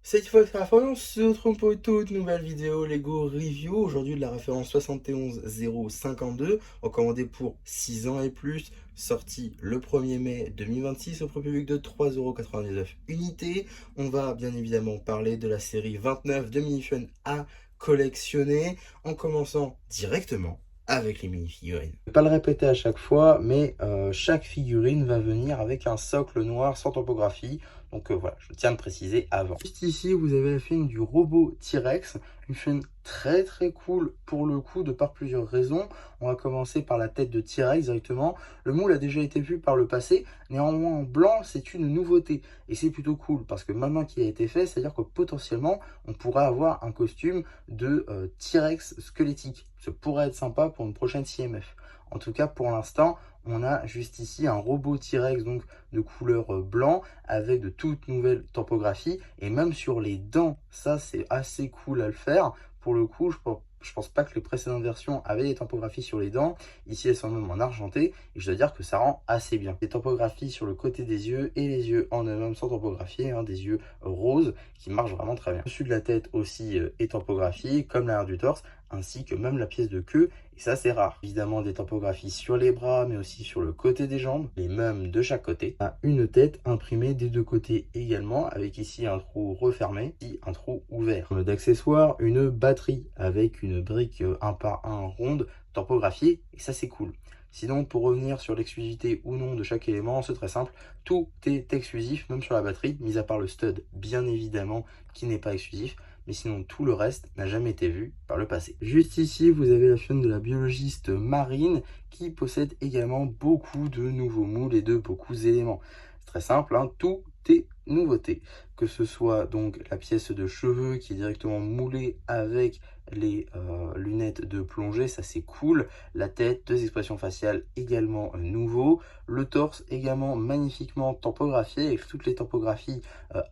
Cette fois, c'est la fin, on se retrouve pour une toute nouvelle vidéo Lego Review. Aujourd'hui, de la référence 71052, recommandée pour 6 ans et plus, sortie le 1er mai 2026 au prix public de 3,99 € unité. On va bien évidemment parler de la série 29 de minifigurines à collectionner, en commençant directement avec les minifigurines. Je vais pas le répéter à chaque fois, mais chaque figurine va venir avec un socle noir sans topographie. Donc voilà, je tiens à le préciser avant. Juste ici, vous avez la figurine du robot T-Rex. Une figurine très très cool pour le coup, de par plusieurs raisons. On va commencer par la tête de T-Rex directement. Le moule a déjà été vu par le passé. Néanmoins, en blanc, c'est une nouveauté. Et c'est plutôt cool, parce que maintenant qu'il a été fait, c'est-à-dire que potentiellement, on pourrait avoir un costume de T-Rex squelettique. Ça pourrait être sympa pour une prochaine CMF. En tout cas, pour l'instant, on a juste ici un robot T-Rex donc de couleur blanc avec de toutes nouvelles topographies. Et même sur les dents, ça c'est assez cool à le faire. Pour le coup, je pense pas que les précédentes versions avaient des topographies sur les dents. Ici, elles sont même en argenté. Et je dois dire que ça rend assez bien. Des topographies sur le côté des yeux et les yeux en eux-mêmes sont topographiés. Des yeux roses qui marchent vraiment très bien. Le dessus de la tête aussi est topographié, comme l'arrière du torse, ainsi que même la pièce de queue. Et ça, c'est rare. Évidemment, des topographies sur les bras, mais aussi sur le côté des jambes, les mêmes de chaque côté. On a une tête imprimée des deux côtés également, avec ici un trou refermé, ici un trou ouvert. D'accessoires, une batterie avec une brique 1 par 1 ronde, topographiée, et ça, c'est cool. Sinon, pour revenir sur l'exclusivité ou non de chaque élément, c'est très simple. Tout est exclusif, même sur la batterie, mis à part le stud, bien évidemment, qui n'est pas exclusif. Mais sinon tout le reste n'a jamais été vu par le passé. Juste ici, vous avez la figurine de la biologiste marine qui possède également beaucoup de nouveaux moules et de beaucoup d'éléments. C'est très simple, tout est nouveauté. Que ce soit donc la pièce de cheveux qui est directement moulée avec les lunettes de plongée, ça c'est cool. La tête, deux expressions faciales également nouveau. Le torse également magnifiquement topographié avec toutes les topographies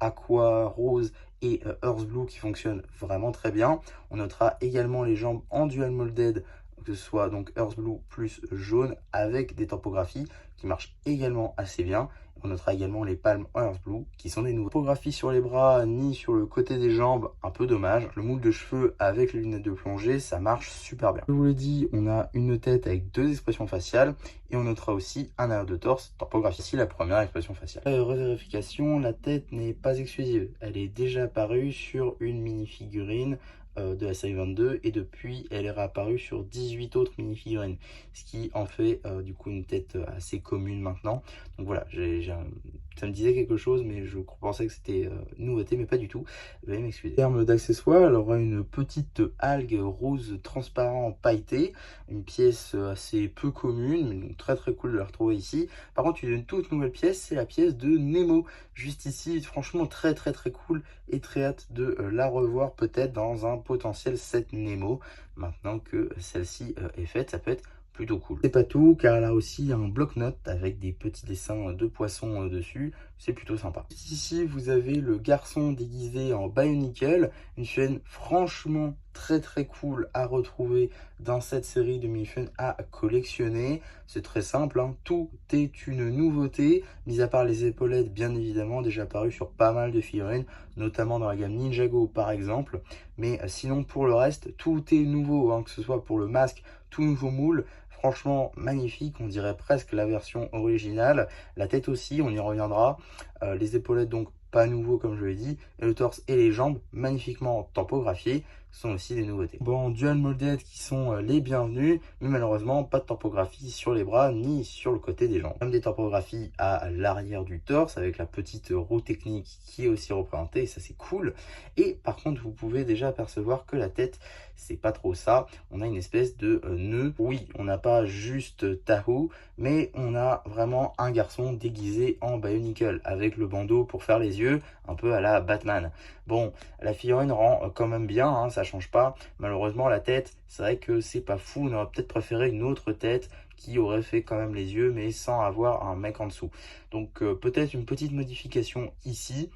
aqua, rose et Earth Blue qui fonctionne vraiment très bien. On notera également les jambes en dual molded, que ce soit donc Earth Blue plus jaune avec des topographies qui marchent également assez bien. On notera également les palmes en Earth Blue qui sont des nouveaux. Topographie sur les bras ni sur le côté des jambes, un peu dommage. Le moule de cheveux avec les lunettes de plongée, ça marche super bien. Je vous l'ai dit, on a une tête avec deux expressions faciales et on notera aussi un arrière de torse, topographie. Ici la première expression faciale. Revérification, la tête n'est pas exclusive. Elle est déjà apparue sur une mini-figurine de la série 22 et depuis elle est réapparue sur 18 autres mini-figurines, ce qui en fait du coup une tête assez commune maintenant. Donc voilà, ça me disait quelque chose mais je pensais que c'était une nouveauté, mais pas du tout, veuillez m'excuser. En termes d'accessoires, elle aura une petite algue rose transparent pailleté, une pièce assez peu commune mais donc très très cool de la retrouver ici. Par contre, une toute nouvelle pièce, c'est la pièce de Nemo juste ici, franchement très très très cool et très hâte de la revoir peut-être dans un potentiel set Nemo. Maintenant que celle-ci est faite, ça peut être plutôt cool. C'est pas tout, car elle a aussi un bloc-notes avec des petits dessins de poissons dessus. C'est plutôt sympa. Ici, vous avez le garçon déguisé en Bionicle, une chaîne franchement très très cool à retrouver dans cette série de mini-figurines à collectionner. C'est très simple, tout est une nouveauté, mis à part les épaulettes bien évidemment, déjà apparues sur pas mal de figurines, notamment dans la gamme Ninjago par exemple. Mais sinon pour le reste, tout est nouveau, que ce soit pour le masque, tout nouveau moule. Franchement magnifique, on dirait presque la version originale. La tête aussi, on y reviendra. Les épaulettes donc pas nouveau comme je l'ai dit. Et le torse et les jambes magnifiquement topographiés sont aussi des nouveautés. Bon, dual molded qui sont les bienvenus, mais malheureusement pas de topographie sur les bras ni sur le côté des jambes. Même des topographies à l'arrière du torse avec la petite roue technique qui est aussi représentée, et ça c'est cool. Et par contre, vous pouvez déjà apercevoir que la tête, c'est pas trop ça. On a une espèce de nœud. Oui, on n'a pas juste Tahoe, mais on a vraiment un garçon déguisé en Bionicle avec le bandeau pour faire les yeux, un peu à la Batman. Bon, la figurine rend quand même bien, ça change pas. Malheureusement, la tête, c'est vrai que c'est pas fou. On aurait peut-être préféré une autre tête qui aurait fait quand même les yeux, mais sans avoir un mec en dessous. Donc peut-être une petite modification ici.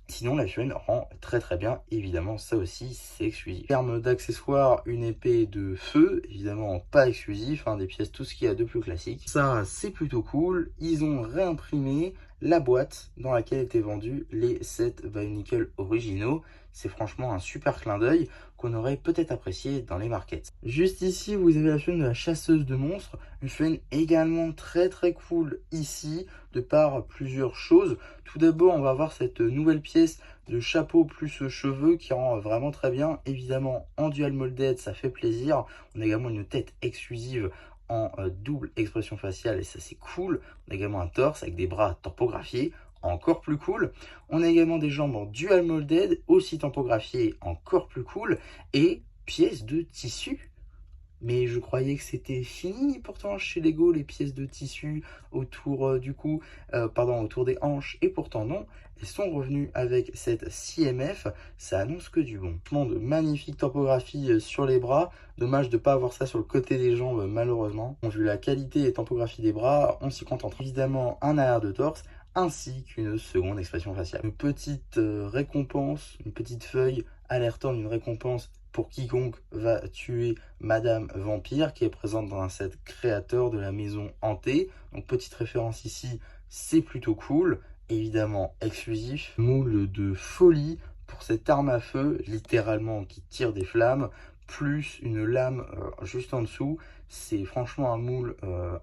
Sinon, la figurine rend très très bien, évidemment, ça aussi c'est exclusif. En termes d'accessoires, une épée de feu, évidemment pas exclusif, des pièces tout ce qu'il y a de plus classique. Ça c'est plutôt cool, ils ont réimprimé la boîte dans laquelle étaient vendus les 7 Bionicle originaux. C'est franchement un super clin d'œil qu'on aurait peut-être apprécié dans les markets. Juste ici, vous avez la chaîne de la chasseuse de monstres, une chaîne également très cool ici, de par plusieurs choses. Tout d'abord, on va avoir cette nouvelle pièce de chapeau plus cheveux qui rend vraiment très bien. Évidemment, en dual molded, ça fait plaisir. On a également une tête exclusive en double expression faciale et ça c'est cool. On a également un torse avec des bras tampographiés, encore plus cool. On a également des jambes en dual molded, aussi tampographiées, encore plus cool. Et pièces de tissu. Mais je croyais que c'était fini pourtant chez Lego, les pièces de tissu autour du cou, autour des hanches. Et pourtant non, elles sont revenues avec cette CMF. Ça annonce que du bon. De magnifique topographie sur les bras. Dommage de ne pas avoir ça sur le côté des jambes malheureusement. Vu la qualité et topographie des bras, on s'y contente. Évidemment un arrière de torse ainsi qu'une seconde expression faciale. Une petite récompense, une petite feuille alertant d'une récompense pour quiconque va tuer Madame Vampire, qui est présente dans un set créateur de la maison hantée. Donc petite référence ici, c'est plutôt cool. Évidemment exclusif. Moule de folie pour cette arme à feu, littéralement qui tire des flammes, plus une lame juste en dessous. C'est franchement un moule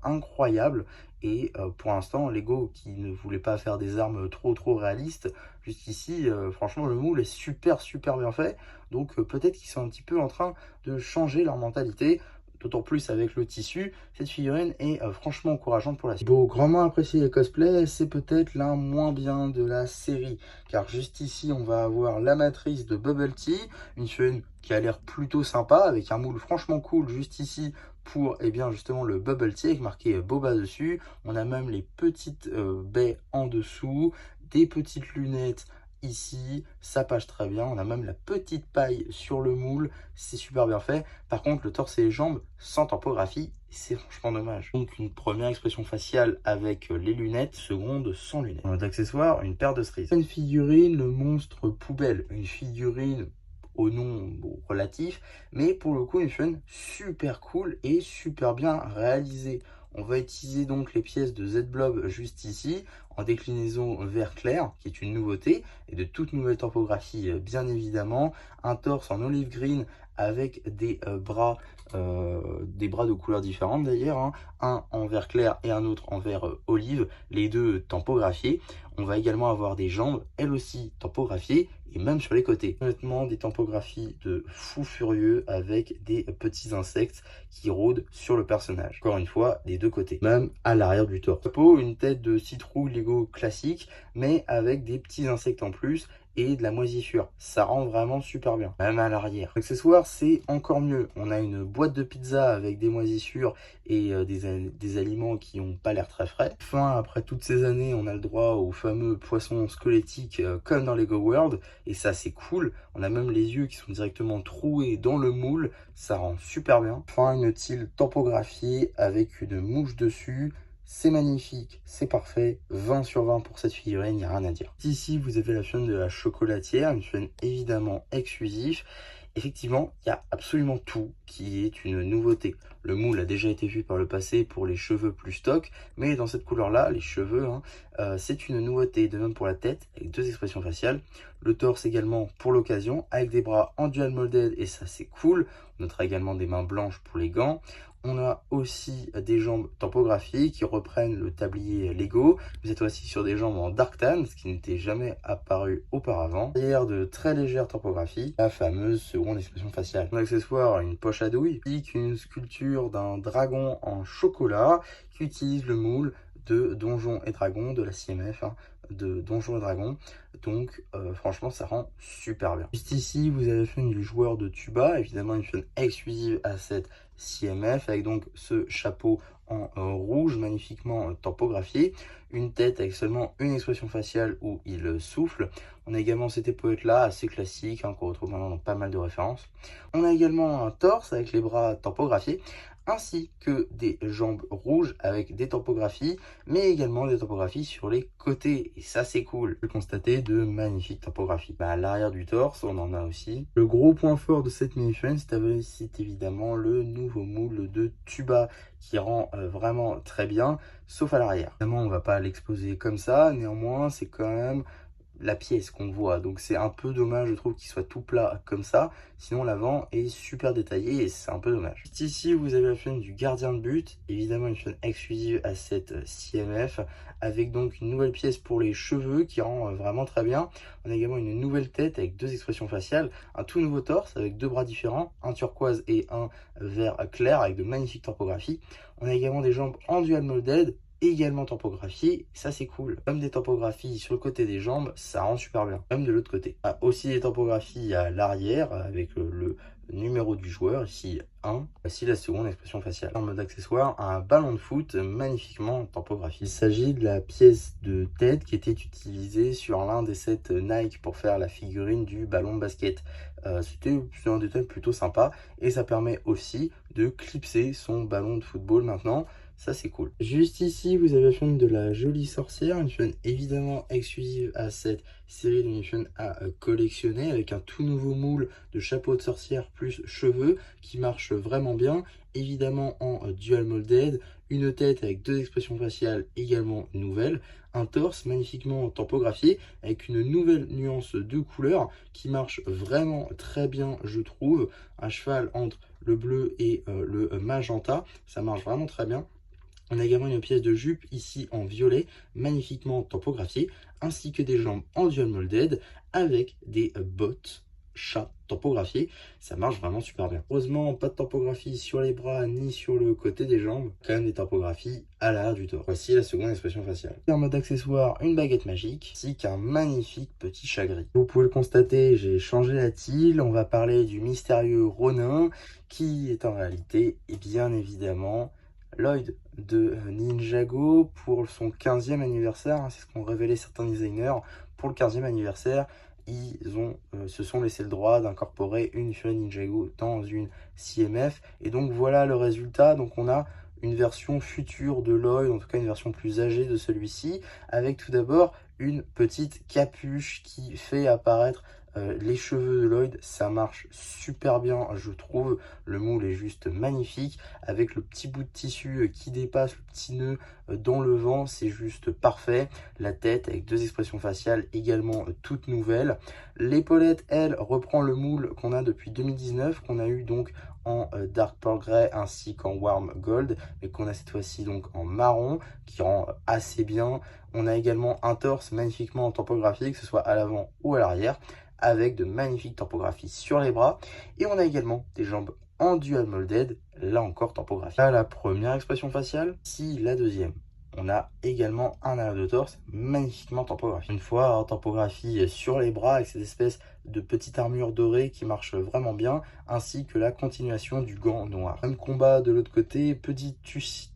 incroyable. Et pour l'instant, Lego qui ne voulait pas faire des armes trop réalistes, jusqu'ici, franchement, le moule est super bien fait. Donc peut-être qu'ils sont un petit peu en train de changer leur mentalité. D'autant plus avec le tissu, cette figurine est franchement encourageante pour la suite. Beau, grandement apprécié les cosplays, c'est peut-être l'un moins bien de la série. Car juste ici, on va avoir la matrice de Bubble Tea, une figurine qui a l'air plutôt sympa, avec un moule franchement cool juste ici pour justement le Bubble Tea, avec marqué Boba dessus. On a même les petites baies en dessous, des petites lunettes ici, ça passe très bien. On a même la petite paille sur le moule, c'est super bien fait. Par contre, le torse et les jambes sans topographie, c'est franchement dommage. Donc une première expression faciale avec les lunettes, seconde sans lunettes. D'accessoires, une paire de cerises. Une figurine, le monstre poubelle, une figurine au nom relatif, mais pour le coup une figurine super cool et super bien réalisée. On va utiliser donc les pièces de Z-Blob juste ici, en déclinaison vert clair, qui est une nouveauté, et de toute nouvelle topographie bien évidemment. Un torse en olive green avec des bras de couleurs différentes d'ailleurs, hein. Un en vert clair et un autre en vert olive, les deux tampographiés. On va également avoir des jambes, elles aussi tampographiées, et même sur les côtés. Honnêtement, des tampographies de fou furieux avec des petits insectes qui rôdent sur le personnage. Encore une fois, des deux côtés, même à l'arrière du torse. Une tête de citrouille Lego classique, mais avec des petits insectes en plus et de la moisissure. Ça rend vraiment super bien, même à l'arrière. L'accessoire, c'est encore mieux. On a une boîte de pizza avec des moisissures et des aliments qui n'ont pas l'air très frais. Enfin, après toutes ces années, on a le droit aux fameux poissons squelettiques comme dans Lego World, et ça c'est cool. On a même les yeux qui sont directement troués dans le moule, ça rend super bien. Enfin, une tile tampographiée avec une mouche dessus. C'est magnifique, c'est parfait, 20 sur 20 pour cette figurine, il n'y a rien à dire. Ici, vous avez la chaîne de la chocolatière, une chaîne évidemment exclusive. Effectivement, il y a absolument tout qui est une nouveauté. Le moule a déjà été vu par le passé pour les cheveux plus stock, mais dans cette couleur-là, les cheveux, c'est une nouveauté. De même pour la tête, avec deux expressions faciales. Le torse également pour l'occasion, avec des bras en dual molded, et ça c'est cool. On notera également des mains blanches pour les gants. On a aussi des jambes tampographiées qui reprennent le tablier Lego. Vous êtes aussi sur des jambes en dark tan, ce qui n'était jamais apparu auparavant. Derrière de très légères tampographies, la fameuse seconde expression faciale. Mon accessoire, une poche à douille, une sculpture d'un dragon en chocolat qui utilise le moule de Donjons et Dragons, de la CMF, de Donjons et Dragons. Donc franchement ça rend super bien. Juste ici vous avez fait du joueur de tuba, évidemment une chaîne exclusive à cette CMF avec donc ce chapeau en rouge magnifiquement tampographié, une tête avec seulement une expression faciale où il souffle. On a également cette épaulette là assez classique qu'on retrouve maintenant dans pas mal de références. On a également un torse avec les bras tampographiés, ainsi que des jambes rouges avec des tampographies, mais également des tampographies sur les côtés. Et ça, c'est cool. Je peux constater de magnifiques tampographies. À l'arrière du torse, on en a aussi. Le gros point fort de cette mini-fun, c'est évidemment le nouveau moule de tuba qui rend vraiment très bien, sauf à l'arrière. Évidemment, on va pas l'exposer comme ça. Néanmoins, c'est quand même la pièce qu'on voit, donc c'est un peu dommage, je trouve, qu'il soit tout plat comme ça. Sinon l'avant est super détaillé et c'est un peu dommage. Juste ici, vous avez la chaîne du gardien de but, évidemment une chaîne exclusive à cette CMF, avec donc une nouvelle pièce pour les cheveux qui rend vraiment très bien. On a également une nouvelle tête avec deux expressions faciales, un tout nouveau torse avec deux bras différents, un turquoise et un vert clair avec de magnifiques topographies. On a également des jambes en dual molded, également tampographiées, ça c'est cool. Comme des tampographies sur le côté des jambes, ça rend super bien. Même de l'autre côté. Ah, aussi des tampographies à l'arrière avec le numéro du joueur, ici 1. Voici la seconde expression faciale. En mode accessoire, un ballon de foot magnifiquement tampographié. Il s'agit de la pièce de tête qui était utilisée sur l'un des sets Nike pour faire la figurine du ballon de basket. C'était un détail plutôt sympa et ça permet aussi de clipser son ballon de football maintenant. Ça, c'est cool. Juste ici, vous avez la chaîne de la jolie sorcière, une chaîne évidemment exclusive à cette série de chaînes à collectionner, avec un tout nouveau moule de chapeau de sorcière plus cheveux qui marche vraiment bien, évidemment en dual molded, une tête avec deux expressions faciales également nouvelles, un torse magnifiquement tampographié avec une nouvelle nuance de couleur qui marche vraiment très bien, je trouve, un cheval entre le bleu et le magenta, ça marche vraiment très bien. On a également une pièce de jupe ici en violet, magnifiquement tampographiée, ainsi que des jambes en dual molded avec des bottes chat tampographiées. Ça marche vraiment super bien. Heureusement, pas de tampographies sur les bras ni sur le côté des jambes. Quand même des tampographies à l'arrière du torse. Voici la seconde expression faciale. En mode accessoire, une baguette magique, ainsi qu'un magnifique petit chat gris. Vous pouvez le constater, j'ai changé la tille. On va parler du mystérieux Ronin, qui est en réalité, et bien évidemment, Lloyd de Ninjago pour son 15e anniversaire, c'est ce qu'ont révélé certains designers. Pour le 15e anniversaire, ils se sont laissé le droit d'incorporer une figurine Ninjago dans une CMF. Et donc voilà le résultat. Donc on a une version future de Lloyd, en tout cas une version plus âgée de celui-ci, avec tout d'abord une petite capuche qui fait apparaître les cheveux de Lloyd. Ça marche super bien, je trouve. Le moule est juste magnifique, avec le petit bout de tissu qui dépasse, le petit nœud dans le vent, c'est juste parfait. La tête avec deux expressions faciales également toutes nouvelles. L'épaulette, elle, reprend le moule qu'on a depuis 2019, qu'on a eu donc en Dark Pearl Grey ainsi qu'en Warm Gold, mais qu'on a cette fois-ci donc en marron, qui rend assez bien. On a également un torse magnifiquement tampographié, que ce soit à l'avant ou à l'arrière, avec de magnifiques tampographies sur les bras. Et on a également des jambes en dual molded, là encore tampographié. Là, la première expression faciale, si la deuxième. On a également un arrière de torse magnifiquement tampographié. Une fois en tampography sur les bras avec cette espèce de petite armure dorée qui marche vraiment bien, ainsi que la continuation du gant noir. Même combat de l'autre côté, petit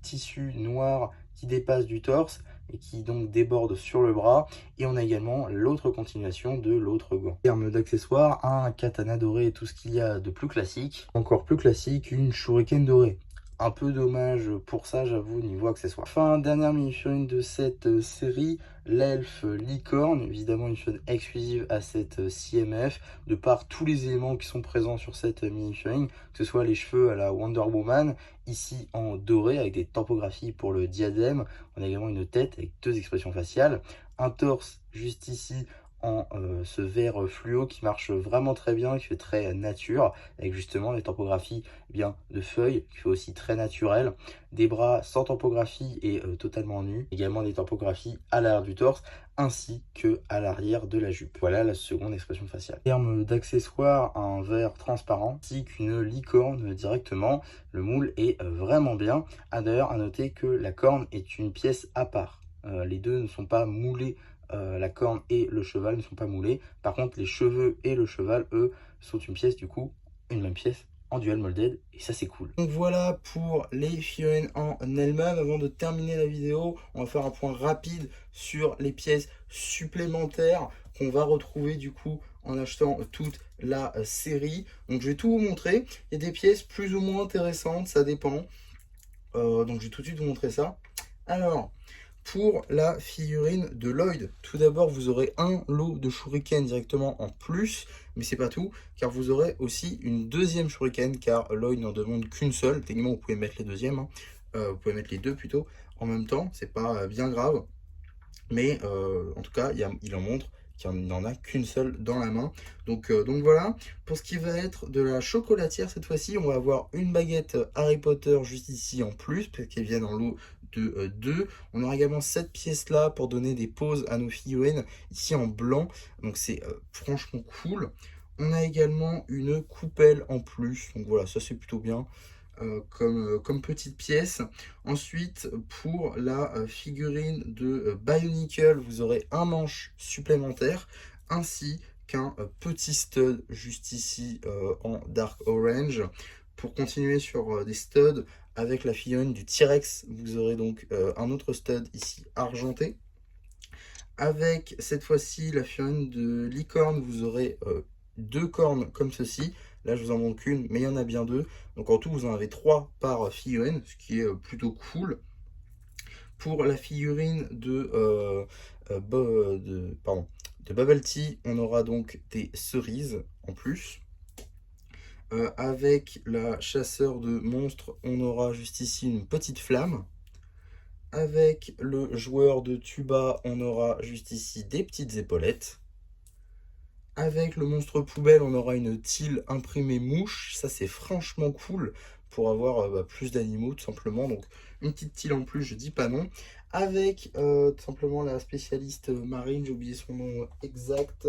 tissu noir qui dépasse du torse et qui donc déborde sur le bras. Et on a également l'autre continuation de l'autre gant. En termes d'accessoires, un katana doré et tout ce qu'il y a de plus classique. Encore plus classique, une shuriken dorée. Un peu dommage pour ça, j'avoue, niveau accessoire. Enfin, dernière mini-figurine de cette série, l'elfe licorne, évidemment une figurine exclusive à cette CMF, de par tous les éléments qui sont présents sur cette mini-figurine, que ce soit les cheveux à la Wonder Woman, ici en doré avec des tampographies pour le diadème. On a également une tête avec deux expressions faciales, un torse juste ici en ce vert fluo qui marche vraiment très bien, qui fait très nature, avec justement des tampographies bien de feuilles, qui fait aussi très naturel, des bras sans tampographie et totalement nus, également des tampographies à l'arrière du torse, ainsi que à l'arrière de la jupe. Voilà la seconde expression faciale. En termes d'accessoires, un verre transparent, ainsi qu'une licorne directement. Le moule est vraiment bien. D'ailleurs, à noter que la corne est une pièce à part. Les deux ne sont pas moulés. La corne et le cheval ne sont pas moulés. Par contre, les cheveux et le cheval, eux, sont une pièce, du coup, une même pièce en dual molded. Et ça, c'est cool. Donc voilà pour les figurines en elles-mêmes. Avant de terminer la vidéo, on va faire un point rapide sur les pièces supplémentaires qu'on va retrouver, du coup, en achetant toute la série. Donc, je vais tout vous montrer. Il y a des pièces plus ou moins intéressantes, ça dépend. Donc je vais tout de suite vous montrer ça. Alors, pour la figurine de Lloyd, tout d'abord vous aurez un lot de shuriken directement en plus, mais c'est pas tout, car vous aurez aussi une deuxième shuriken, car Lloyd n'en demande qu'une seule. Techniquement vous pouvez mettre les deuxièmes, hein. Vous pouvez mettre les deux plutôt en même temps, c'est pas bien grave. Mais en tout cas, il en montre qu'il n'en a qu'une seule dans la main. Donc voilà, pour ce qui va être de la chocolatière, cette fois-ci, on va avoir une baguette Harry Potter juste ici en plus, parce qu'elle vient en lot de 2. On aura également cette pièce-là pour donner des poses à nos figurines, ici en blanc. Donc c'est franchement cool. On a également une coupelle en plus, donc voilà, ça c'est plutôt bien. Comme petite pièce. Ensuite, pour la figurine de Bionicle, vous aurez un manche supplémentaire ainsi qu'un petit stud juste ici en Dark Orange. Pour continuer sur des studs avec la figurine du T-Rex, vous aurez donc un autre stud ici argenté. Avec cette fois-ci la figurine de licorne, vous aurez deux cornes comme ceci. Là, je vous en montre qu'une, mais il y en a bien deux. Donc en tout, vous en avez trois par figurine, ce qui est plutôt cool. Pour la figurine de Bubble Tea, on aura donc des cerises en plus. Avec la chasseur de monstres, on aura juste ici une petite flamme. Avec le joueur de tuba, on aura juste ici des petites épaulettes. Avec le monstre poubelle, on aura une tile imprimée mouche. Ça, c'est franchement cool pour avoir plus d'animaux, tout simplement. Donc, une petite tile en plus, je dis pas non. Avec tout simplement la spécialiste marine, j'ai oublié son nom exact.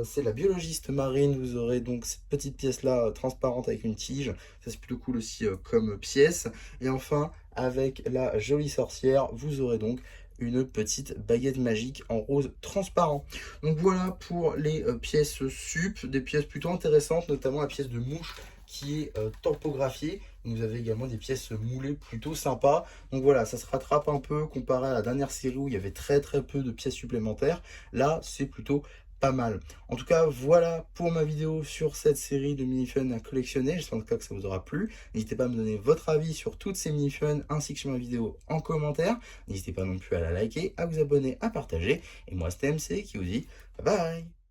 C'est la biologiste marine. Vous aurez donc cette petite pièce-là transparente avec une tige. Ça, c'est plutôt cool aussi comme pièce. Et enfin, avec la jolie sorcière, vous aurez donc une petite baguette magique en rose transparent. Donc voilà pour les pièces sup, des pièces plutôt intéressantes, notamment la pièce de mouche qui est tampographiée. Vous avez également des pièces moulées plutôt sympas. Donc voilà, ça se rattrape un peu comparé à la dernière série où il y avait très peu de pièces supplémentaires. Là, c'est plutôt pas mal. En tout cas, voilà pour ma vidéo sur cette série de mini-fun à collectionner. J'espère en tout cas que ça vous aura plu. N'hésitez pas à me donner votre avis sur toutes ces mini-fun ainsi que sur ma vidéo en commentaire. N'hésitez pas non plus à la liker, à vous abonner, à partager. Et moi, c'était MC qui vous dit bye bye.